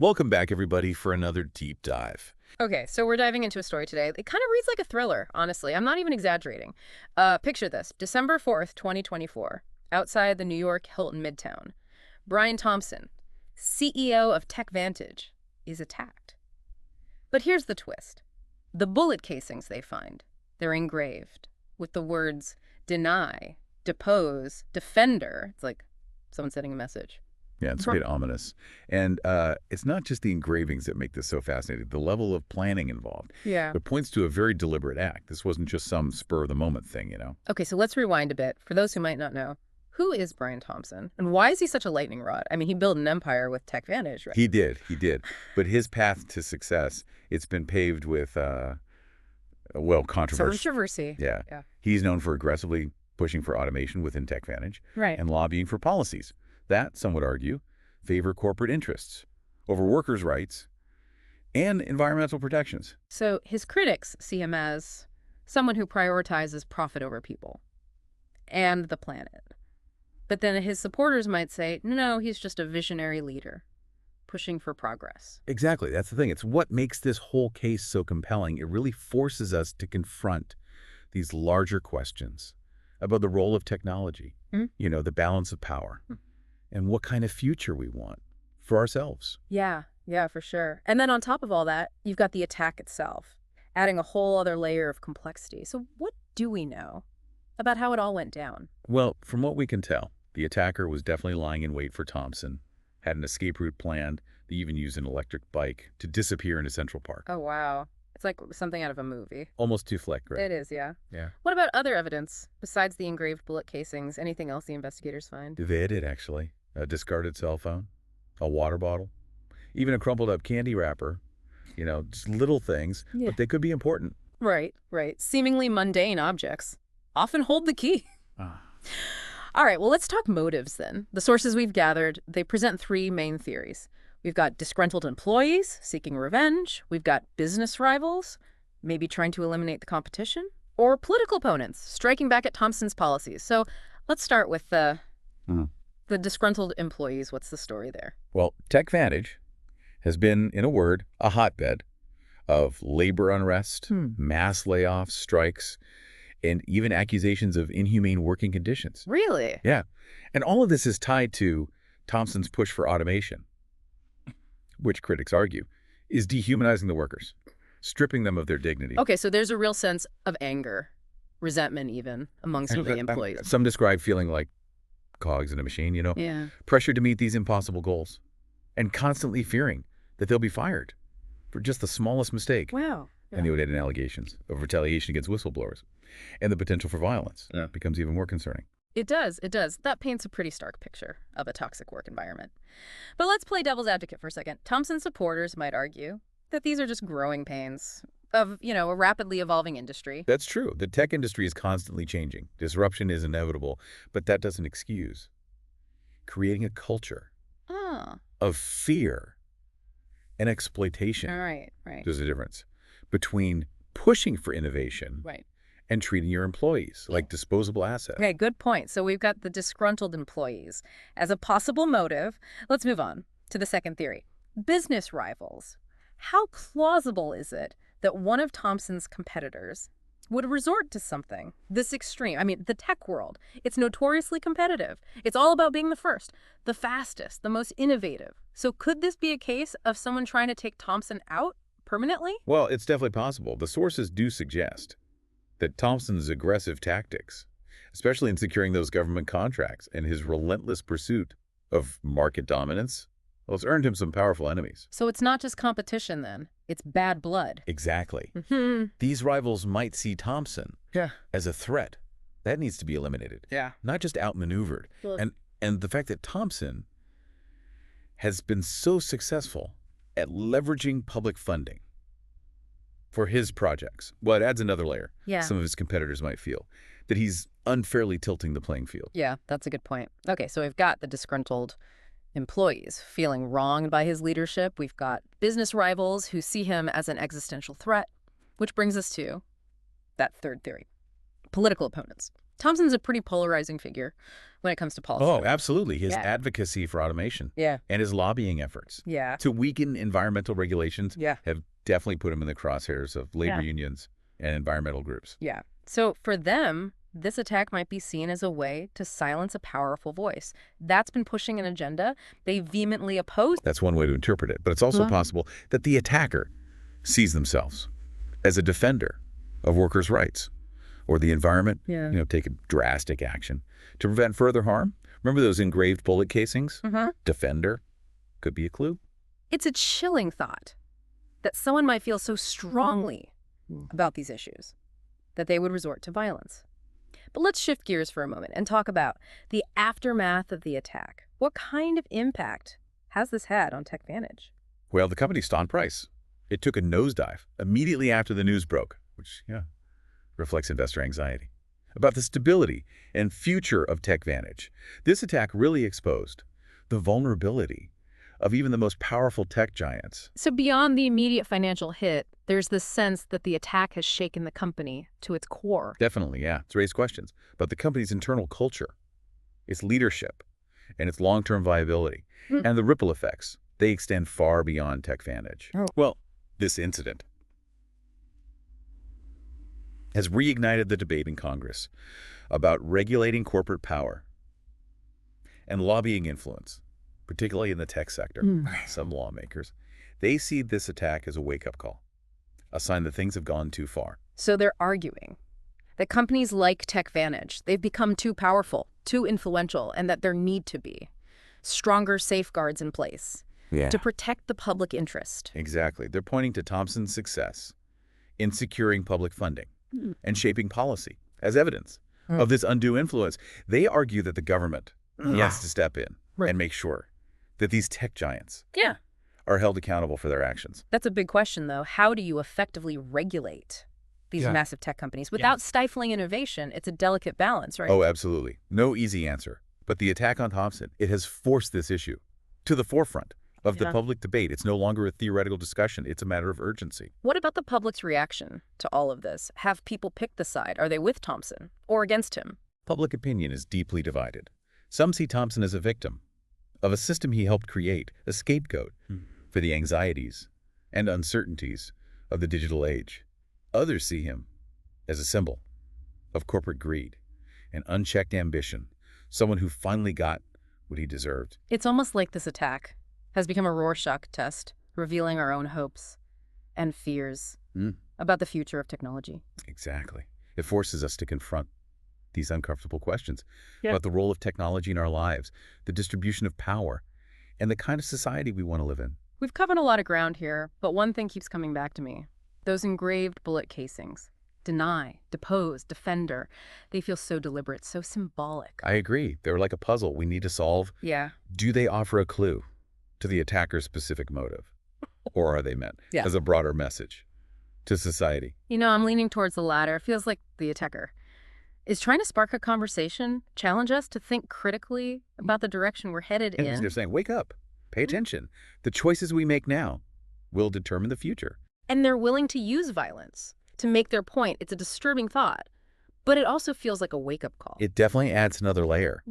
Welcome back, everybody, for another deep dive. Okay, so we're diving into a story today. It kind of reads like a thriller, honestly. I'm not even exaggerating. Picture this. December 4th, 2024, outside the New York Hilton Midtown. Brian Thompson, CEO of TechVantage, is attacked. But here's the twist. The bullet casings they find, they're engraved with the words deny, depose, defender. It's like someone sending a message. Yeah, it's a bit ominous. And it's not just the engravings that make this so fascinating. The level of planning involved. Yeah. It points to a very deliberate act. This wasn't just some spur-of-the-moment thing, you know? Okay, so let's rewind a bit. For those who might not know, who is Brian Thompson? And why is he such a lightning rod? I mean, he built an empire with TechVantage, right? He did. But his path to success, it's been paved with, controversy. Controversy. Yeah. He's known for aggressively pushing for automation within TechVantage. Right. And lobbying for policies that, some would argue, favor corporate interests over workers' rights and environmental protections. So his critics see him as someone who prioritizes profit over people and the planet. But then his supporters might say, no, he's just a visionary leader pushing for progress. Exactly. That's the thing. It's what makes this whole case so compelling. It really forces us to confront these larger questions about the role of technology, the balance of power, and what kind of future we want for ourselves. Yeah, for sure. And then on top of all that, you've got the attack itself, adding a whole other layer of complexity. So what do we know about how it all went down? Well, from what we can tell, the attacker was definitely lying in wait for Thompson, had an escape route planned. They even used an electric bike to disappear into Central Park. Oh, wow. It's like something out of a movie. Almost too flick, right? It is, yeah. Yeah. What about other evidence besides the engraved bullet casings? Anything else the investigators find? They did, actually. A discarded cell phone, a water bottle, even a crumpled up candy wrapper. Just little things, but they could be important. Right. Seemingly mundane objects often hold the key. All right, well, let's talk motives then. The sources we've gathered, they present three main theories. We've got disgruntled employees seeking revenge. We've got business rivals, maybe trying to eliminate the competition, or political opponents striking back at Thompson's policies. So let's start with the disgruntled employees. What's the story there? Well, TechVantage has been, in a word, a hotbed of labor unrest, mass layoffs, strikes, and even accusations of inhumane working conditions. Really? Yeah. And all of this is tied to Thompson's push for automation, which critics argue is dehumanizing the workers, stripping them of their dignity. Okay, so there's a real sense of anger, resentment even, among some of the employees. Some describe feeling like cogs in a machine, Yeah. Pressure to meet these impossible goals and constantly fearing that they'll be fired for just the smallest mistake. Wow. Yeah. And they would add in allegations of retaliation against whistleblowers. And the potential for violence becomes even more concerning. It does. That paints a pretty stark picture of a toxic work environment. But let's play devil's advocate for a second. Thompson's supporters might argue that these are just growing pains of, a rapidly evolving industry. That's true. The tech industry is constantly changing. Disruption is inevitable, but that doesn't excuse creating a culture of fear and exploitation. All right. There's a difference between pushing for innovation and treating your employees like disposable assets. Okay, good point. So we've got the disgruntled employees as a possible motive. Let's move on to the second theory. Business rivals. How plausible is it that one of Thompson's competitors would resort to something this extreme? I mean, the tech world, it's notoriously competitive. It's all about being the first, the fastest, the most innovative. So could this be a case of someone trying to take Thompson out permanently? Well, it's definitely possible. The sources do suggest that Thompson's aggressive tactics, especially in securing those government contracts and his relentless pursuit of market dominance, well, it's earned him some powerful enemies. So it's not just competition then, it's bad blood. Exactly. These rivals might see Thompson as a threat. That needs to be eliminated. Not just outmaneuvered. Well, and the fact that Thompson has been so successful at leveraging public funding for his projects, well, it adds another layer. Some of his competitors might feel that he's unfairly tilting the playing field. Yeah, that's a good point. Okay, so we've got the disgruntled employees feeling wronged by his leadership. We've got business rivals who see him as an existential threat, which brings us to that third theory, political opponents. Thompson's a pretty polarizing figure. when it comes to policy. Oh, absolutely. His Yeah. advocacy for automation Yeah. and his lobbying efforts Yeah. to weaken environmental regulations Yeah. have definitely put him in the crosshairs of labor unions and environmental groups. Yeah. So for them, this attack might be seen as a way to silence a powerful voice. That's been pushing an agenda they vehemently oppose. That's one way to interpret it. But it's also possible that the attacker sees themselves as a defender of workers' rights or the environment, take drastic action to prevent further harm. Remember those engraved bullet casings? Defender could be a clue. It's a chilling thought that someone might feel so strongly about these issues that they would resort to violence. But let's shift gears for a moment and talk about the aftermath of the attack. What kind of impact has this had on TechVantage? Well, the company's stock price, it took a nosedive immediately after the news broke, which, reflects investor anxiety about the stability and future of TechVantage. This attack really exposed the vulnerability of even the most powerful tech giants. So beyond the immediate financial hit, there's this sense that the attack has shaken the company to its core. Definitely, yeah. It's raised questions about the company's internal culture, its leadership, and its long-term viability. And the ripple effects, they extend far beyond TechVantage. Well, this incident has reignited the debate in Congress about regulating corporate power and lobbying influence, particularly in the tech sector. Some lawmakers, they see this attack as a wake-up call, a sign that things have gone too far. So they're arguing that companies like TechVantage, they've become too powerful, too influential, and that there need to be stronger safeguards in place to protect the public interest. Exactly. They're pointing to Thompson's success in securing public funding and shaping policy as evidence of this undue influence. They argue that the government has to step in and make sure that these tech giants are held accountable for their actions. That's a big question, though. How do you effectively regulate these massive tech companies without stifling innovation? It's a delicate balance, right? Oh, absolutely. No easy answer. But the attack on Thompson, it has forced this issue to the forefront of the public debate. It's no longer a theoretical discussion. It's a matter of urgency. What about the public's reaction to all of this? Have people picked the side? Are they with Thompson or against him? Public opinion is deeply divided. Some see Thompson as a victim of a system he helped create, a scapegoat for the anxieties and uncertainties of the digital age. Others see him as a symbol of corporate greed and unchecked ambition, someone who finally got what he deserved. It's almost like this attack has become a Rorschach test, revealing our own hopes and fears about the future of technology. Exactly. It forces us to confront these uncomfortable questions about the role of technology in our lives, the distribution of power, and the kind of society we want to live in. We've covered a lot of ground here, but one thing keeps coming back to me. Those engraved bullet casings. Deny, depose, defender. They feel so deliberate, so symbolic. I agree. They're like a puzzle we need to solve. Yeah. Do they offer a clue to the attacker's specific motive? Or are they meant as a broader message to society? I'm leaning towards the latter. It feels like the attacker is trying to spark a conversation, challenge us to think critically about the direction we're headed in. They're saying, wake up, pay attention. The choices we make now will determine the future. And they're willing to use violence to make their point. It's a disturbing thought, but it also feels like a wake-up call. It definitely adds another layer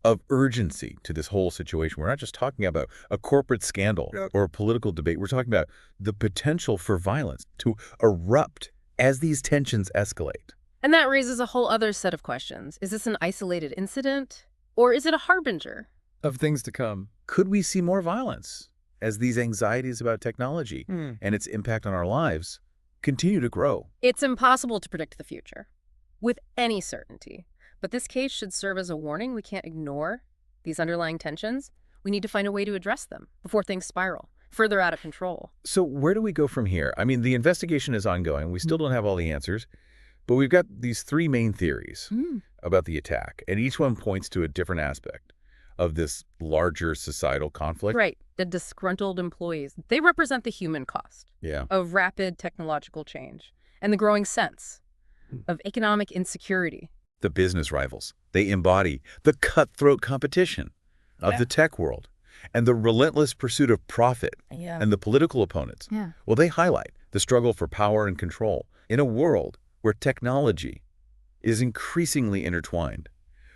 of urgency to this whole situation. We're not just talking about a corporate scandal or a political debate. We're talking about the potential for violence to erupt as these tensions escalate. And that raises a whole other set of questions. Is this an isolated incident, or is it a harbinger of things to come? Could we see more violence as these anxieties about technology and its impact on our lives continue to grow? It's impossible to predict the future with any certainty, but this case should serve as a warning. We can't ignore these underlying tensions. We need to find a way to address them before things spiral further out of control. So where do we go from here? I mean, the investigation is ongoing. We still don't have all the answers, but we've got these three main theories about the attack, and each one points to a different aspect of this larger societal conflict. Right. The disgruntled employees, they represent the human cost of rapid technological change and the growing sense of economic insecurity. The business rivals, they embody the cutthroat competition of the tech world and the relentless pursuit of profit. And the political opponents, well, they highlight the struggle for power and control in a world where technology is increasingly intertwined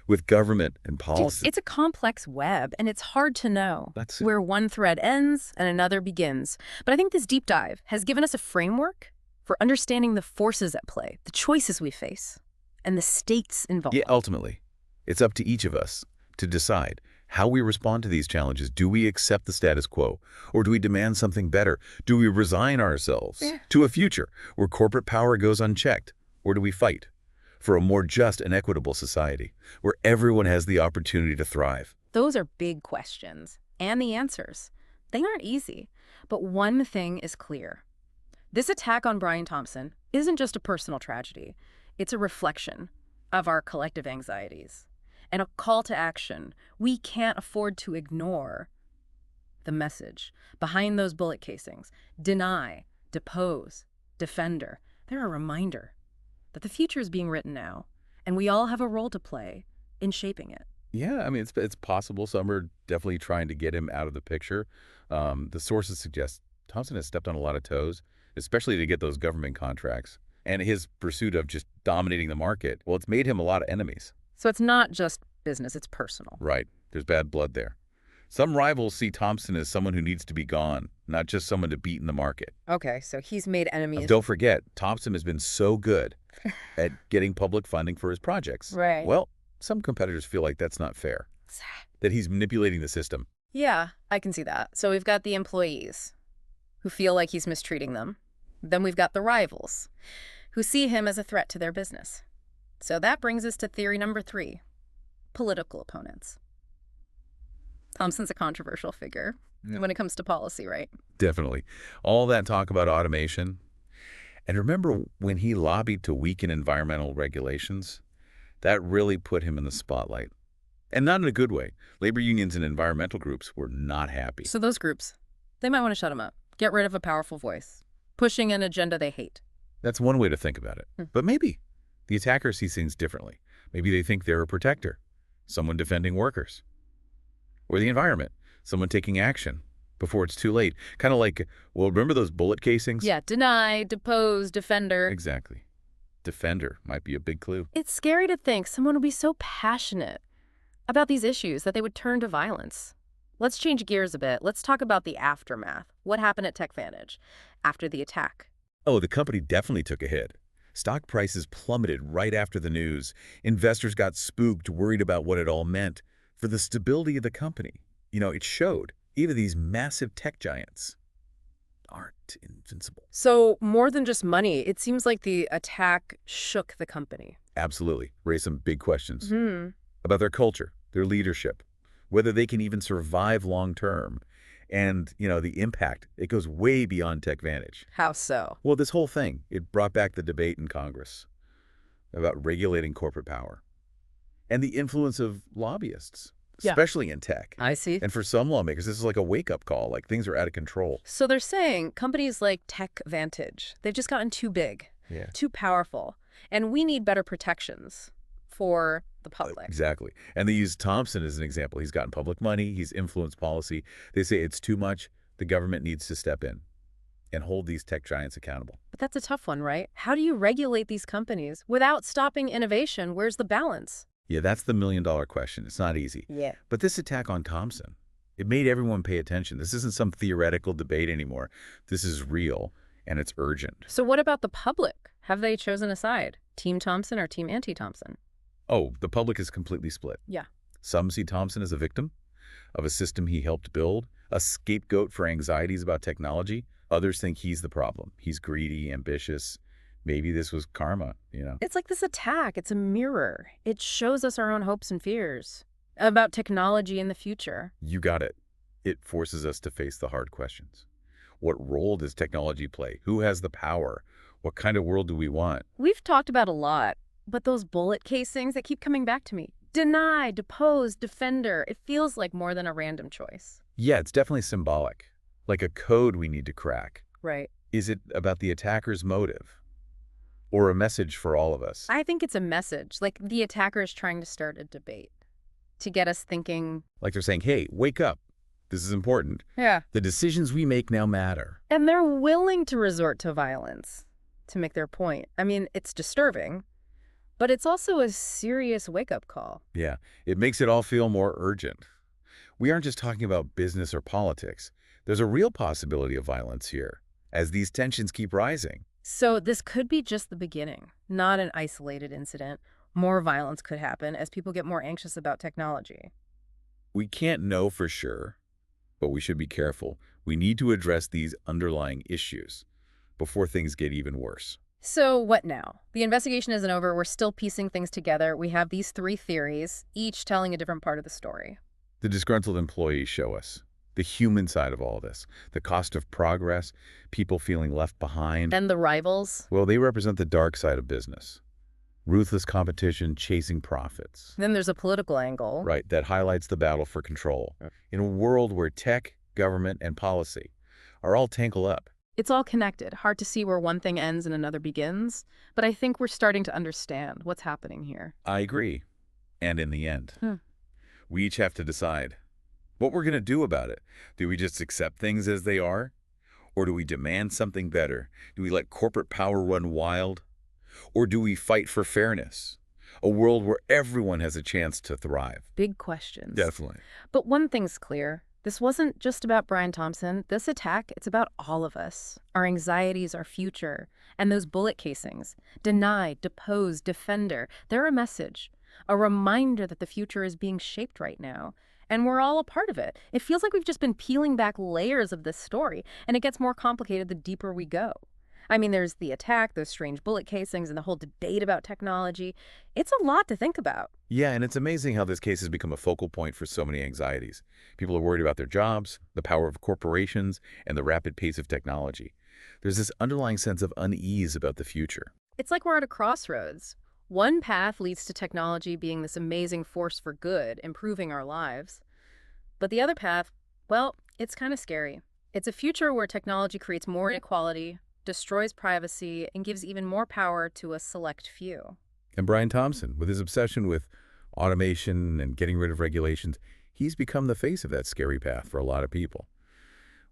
with government and policy. It's a complex web, and it's hard to know That's it. where one thread ends and another begins. But I think this deep dive has given us a framework for understanding the forces at play, the choices we face, and the stakes involved. Yeah, ultimately, it's up to each of us to decide how we respond to these challenges. Do we accept the status quo, or do we demand something better? Do we resign ourselves to a future where corporate power goes unchecked, or do we fight for a more just and equitable society where everyone has the opportunity to thrive? Those are big questions, and the answers, they aren't easy. But one thing is clear. This attack on Brian Thompson isn't just a personal tragedy. It's a reflection of our collective anxieties and a call to action. We can't afford to ignore the message behind those bullet casings. Deny, depose, defender. They're a reminder that the future is being written now, and we all have a role to play in shaping it. Yeah, I mean, it's possible. Some are definitely trying to get him out of the picture. The sources suggest Thompson has stepped on a lot of toes, especially to get those government contracts. And his pursuit of just dominating the market, well, it's made him a lot of enemies. So it's not just business, it's personal. Right. There's bad blood there. Some rivals see Thompson as someone who needs to be gone, not just someone to beat in the market. Okay, so he's made enemies. Don't forget, Thompson has been so good at getting public funding for his projects. Right. Well, some competitors feel like that's not fair, that he's manipulating the system. Yeah, I can see that. So we've got the employees who feel like he's mistreating them. Then we've got the rivals who see him as a threat to their business. So that brings us to theory number 3, political opponents. Thompson's a controversial figure when it comes to policy, right? Definitely. All that talk about automation. And remember when he lobbied to weaken environmental regulations? That really put him in the spotlight. And not in a good way. Labor unions and environmental groups were not happy. So those groups, they might want to shut him up, get rid of a powerful voice, pushing an agenda they hate. That's one way to think about it. But maybe the attackers see things differently. Maybe they think they're a protector, someone defending workers, or the environment, someone taking action before it's too late. Kind of like, well, remember those bullet casings? Yeah, deny, depose, defender. Exactly. Defender might be a big clue. It's scary to think someone would be so passionate about these issues that they would turn to violence. Let's change gears a bit. Let's talk about the aftermath. What happened at TechVantage after the attack? Oh, the company definitely took a hit. Stock prices plummeted right after the news. Investors got spooked, worried about what it all meant for the stability of the company. You know, it showed even these massive tech giants aren't invincible. So more than just money, it seems like the attack shook the company. Absolutely. Raised some big questions about their culture, their leadership, whether they can even survive long term. And, you know, the impact, it goes way beyond TechVantage. How so? Well, this whole thing, it brought back the debate in Congress about regulating corporate power and the influence of lobbyists, especially in tech. I see. And for some lawmakers, this is like a wake-up call, like things are out of control. So they're saying companies like TechVantage, they've just gotten too big, too powerful, and we need better protections for the public. Exactly. And they use Thompson as an example. He's gotten public money. He's influenced policy. They say it's too much. The government needs to step in and hold these tech giants accountable. But that's a tough one, right? How do you regulate these companies without stopping innovation? Where's the balance? Yeah, that's the million-dollar question. It's not easy. Yeah. But this attack on Thompson, it made everyone pay attention. This isn't some theoretical debate anymore. This is real, and it's urgent. So what about the public? Have they chosen a side? Team Thompson or Team anti-Thompson? Oh, the public is completely split. Yeah. Some see Thompson as a victim of a system he helped build, a scapegoat for anxieties about technology. Others think he's the problem. He's greedy, ambitious. Maybe this was karma, you know? It's like this attack. It's a mirror. It shows us our own hopes and fears about technology in the future. You got it. It forces us to face the hard questions. What role does technology play? Who has the power? What kind of world do we want? We've talked about a lot, but those bullet casings that keep coming back to me. Deny, depose, defender. It feels like more than a random choice. Yeah, it's definitely symbolic. Like a code we need to crack. Right. Is it about the attacker's motive? Or a message for all of us? I think it's a message, like the attacker is trying to start a debate to get us thinking. Like they're saying, hey, wake up. This is important. Yeah. The decisions we make now matter. And they're willing to resort to violence to make their point. I mean, it's disturbing, But it's also a serious wake-up call. Yeah, it makes it all feel more urgent. We aren't just talking about business or politics. There's a real possibility of violence here, as these tensions keep rising. So this could be just the beginning, not an isolated incident. More violence could happen as people get more anxious about technology. We can't know for sure, but we should be careful. We need to address these underlying issues before things get even worse. So what now? The investigation isn't over. We're still piecing things together. We have these three theories, each telling a different part of the story. The disgruntled employees show us the human side of all this, the cost of progress, people feeling left behind. And the rivals? Well, they represent the dark side of business. Ruthless competition, chasing profits. Then there's a political angle. Right, that highlights the battle for control. In a world where tech, government, and policy are all tangled up. It's all connected. Hard to see where one thing ends and another begins. But I think we're starting to understand what's happening here. I agree. And in the end, we each have to decide what we're going to do about it. Do we just accept things as they are? Or do we demand something better? Do we let corporate power run wild? Or do we fight for fairness? A world where everyone has a chance to thrive. Big questions. Definitely. But one thing's clear. This wasn't just about Brian Thompson. This attack, it's about all of us. Our anxieties, our future, and those bullet casings. Deny, depose, defender. They're a message. A reminder that the future is being shaped right now. And we're all a part of it. It feels like we've just been peeling back layers of this story, and it gets more complicated the deeper we go. I mean, there's the attack, those strange bullet casings, and the whole debate about technology. It's a lot to think about. Yeah, and it's amazing how this case has become a focal point for so many anxieties. People are worried about their jobs, the power of corporations, and the rapid pace of technology. There's this underlying sense of unease about the future. It's like we're at a crossroads. One path leads to technology being this amazing force for good, improving our lives. But the other path, well, it's kind of scary. It's a future where technology creates more inequality, destroys privacy, and gives even more power to a select few. And Brian Thompson, with his obsession with automation and getting rid of regulations, he's become the face of that scary path for a lot of people.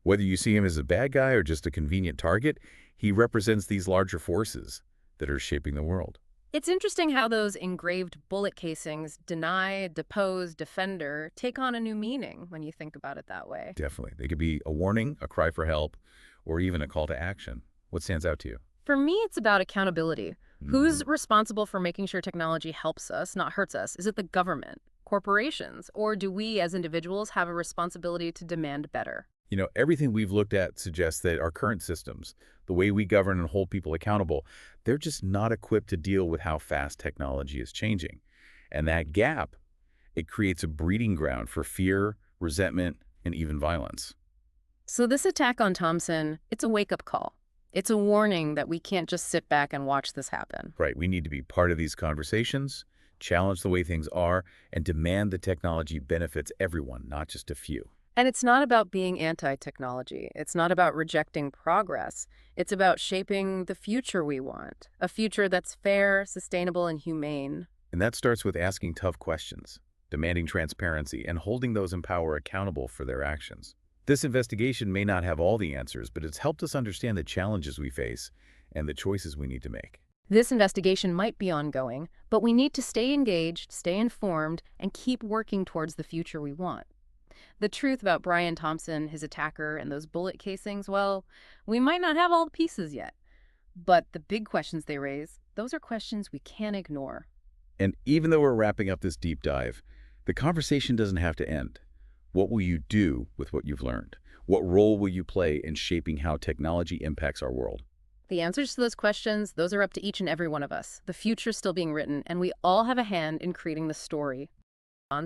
Whether you see him as a bad guy or just a convenient target, he represents these larger forces that are shaping the world. It's interesting how those engraved bullet casings, deny, depose, defender, take on a new meaning when you think about it that way. Definitely. They could be a warning, a cry for help, or even a call to action. What stands out to you? For me, it's about accountability. Who's responsible for making sure technology helps us, not hurts us? Is it the government, corporations, or do we as individuals have a responsibility to demand better? You know, everything we've looked at suggests that our current systems, the way we govern and hold people accountable, they're just not equipped to deal with how fast technology is changing. And that gap, it creates a breeding ground for fear, resentment, and even violence. So this attack on Thompson, it's a wake-up call. It's a warning that we can't just sit back and watch this happen. Right. We need to be part of these conversations, challenge the way things are, and demand that technology benefits everyone, not just a few. And it's not about being anti-technology. It's not about rejecting progress. It's about shaping the future we want, a future that's fair, sustainable, and humane. And that starts with asking tough questions, demanding transparency, and holding those in power accountable for their actions. This investigation may not have all the answers, but it's helped us understand the challenges we face and the choices we need to make. This investigation might be ongoing, but we need to stay engaged, stay informed, and keep working towards the future we want. The truth about Brian Thompson, his attacker, and those bullet casings, well, we might not have all the pieces yet. But the big questions they raise, those are questions we can't ignore. And even though we're wrapping up this deep dive, the conversation doesn't have to end. What will you do with what you've learned? What role will you play in shaping how technology impacts our world? The answers to those questions, those are up to each and every one of us. The future's still being written, and we all have a hand in creating the story.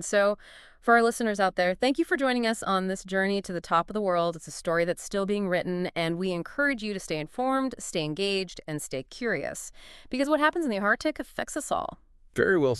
So, for our listeners out there, thank you for joining us on this journey to the top of the world. It's a story that's still being written, and we encourage you to stay informed, stay engaged, and stay curious. Because what happens in the Arctic affects us all. Very well